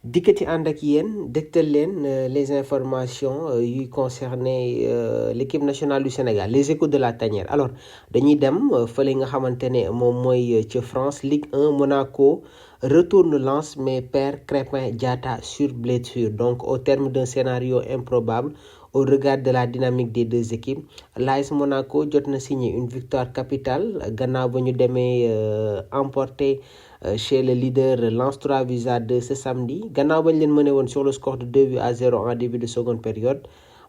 dikkati ànd ak yéen dégtal leen les informations yuy concerné l'équipe nationale du Sénégal les échos de la tanière alors dañuy dem fële nga xamante ne moom mooy ca France Ligue 1 Monaco retourne Lens mais perd Crépin Diatta sur blessure donc au terme d'un scénario improbable au regard de la dynamique des deux équipes l'AS Monaco jot na signé une victoire capitale gannaaw ba ñu demee emporter chez le leader Lens 3-2 ce samedi gannaaw bañ leen mëne woon sur le score de 2-0 en début de seconde période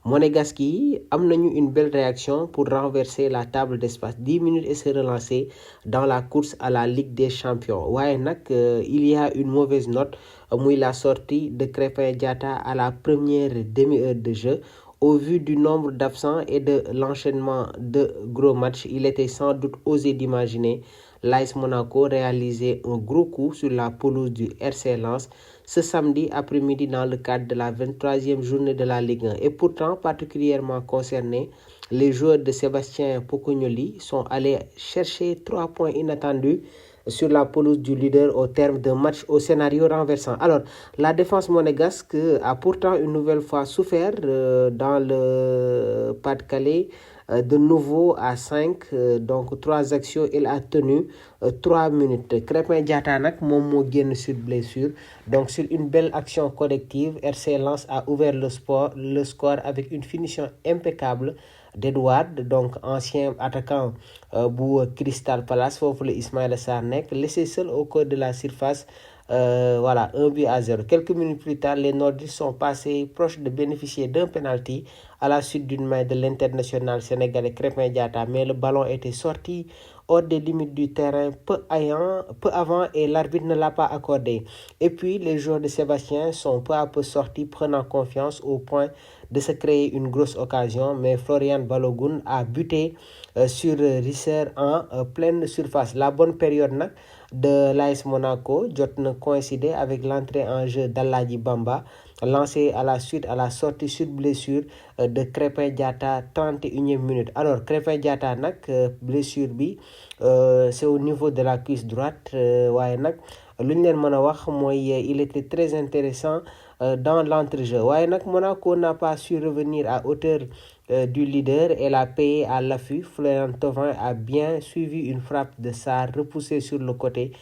monégasque yi am nañu une belle réaction pour renverser la table d'espace 10 minutes et se relancer dans la course à la Ligue des Champions waaye nag il y a une mauvaise note muy la sortie de Crépin Diatta à la première demi-heure de jeu. Au vu du nombre d'absents et de l'enchaînement de gros matchs, il était sans doute osé d'imaginer l'AS Monaco réaliser un gros coup sur la pelouse du RC Lens ce samedi après-midi dans le cadre de la 23e journée de la Ligue 1. Et pourtant, particulièrement concernés, les joueurs de Sébastien Pocognoli sont allés chercher 3 points inattendus sur la pelouse du leader au terme d'un match au scénario renversant. Alors, la défense monégasque a pourtant une nouvelle fois souffert dans le Pas-de-Calais. De nouveau à 5 donc 3 actions il a tenu 3 minutes Crépin Diatta nag moom moo génn sur blessure donc sur une belle action collective RC Lens a ouvert le score avec une finition impeccable d'Edouard donc ancien attaquant bu Crystal Palace foofu la Ismaïla Sarr nekk laissé seul au cœur de la surface. 1-0. Quelques minutes plus tard, les Nordistes sont passés proches de bénéficier d'un penalty à la suite d'une main de l'international sénégalais Crépin Diatta, mais le ballon était sorti hors des limites du terrain peu avant et l'arbitre ne l'a pas accordé. Et puis, les joueurs de Sébastien sont peu à peu sortis, prenant confiance au point de se créer une grosse occasion, mais Florian Balogun a buté sur Risser en pleine surface. La bonne période de l'AS Monaco jot na coïncider avec l'entrée en jeu d'Aladji Bamba lancé à la sortie sur blessure de Crépin Diatta 31e minute. Alors Crépin Diatta nag blessure bi c'est au niveau de la cuisse droite waaye nag lu ñu leen mën a wax mooy il était très intéressant dans l'entrejeu waaye nag Monaco n'a pas su revenir à hauteur du leader et l'a payé à l'affût. Florian Thauvin a bien suivi une frappe de Sarr repoussée sur le côté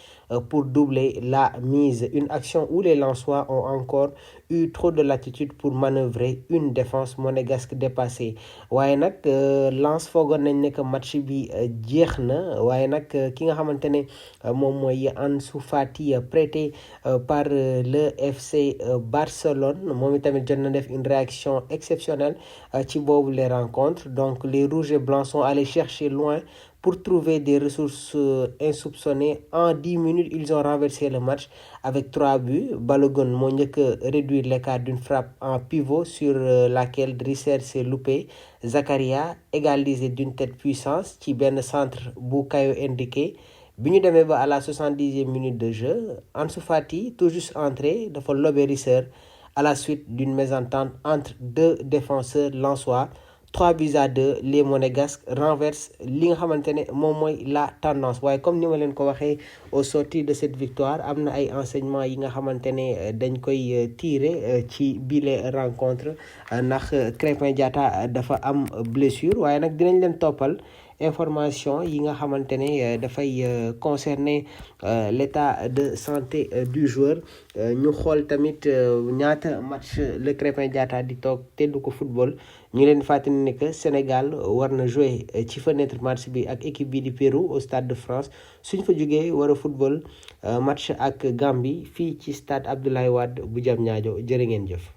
pour doubler la mise. Une action où les Lensois ont encore eu trop de latitude pour manœuvrer une défense monégasque dépassée. waaye nag Lens foogoon nañ ne que match bi jeex na waaye nag ki nga xamante ne moom mooy Ansu Fati prêté par le FC Barcelone moom itamit jot na def une réaction exceptionnelle ci boobu les rencontres. Donc les rouges et blancs sont allés chercher loin pour trouver des ressources insoupçonnées. En 10 minutes, ils ont renversé le match avec 3 buts. Balogun moo njëkk a réduire l'écart d'une frappe en pivot sur laquelle Risser s'est loupé. Zakaria égalisé d'une tête puissance ci benn centre bu Kayo indiqué. bi ñu demee ba à la 70e minute de jeu Ansu Fati tout juste entré dafa lobé Risser à la suite d'une mésentente entre deux défenseurs lensois. 3-2 les monégasques renversent li nga xamante ne moom mooy la tendance waaye comme ni ma leen ko waxee au sortir de cette victoire am na ay enseignements yi nga xamante ne dañ koy tirer ci bile rencontre ndax Crépin Diatta dafa am blessure waaye nag dinañ leen toppal information yi nga xamante ne dafay concerner l'état de santé du joueur ñu xool tamit ñaata match le Crépin Diatta di toog te du ko football ñu leen fàttali ne que Sénégal war na jouer ci fenêtre match bi ak équipe bi di Pérou au stade de France suñ fa jógee war a football match ak Gambie fii ci stade Abdoulaye Wade bu Diamniadio jërë ngeen jëf.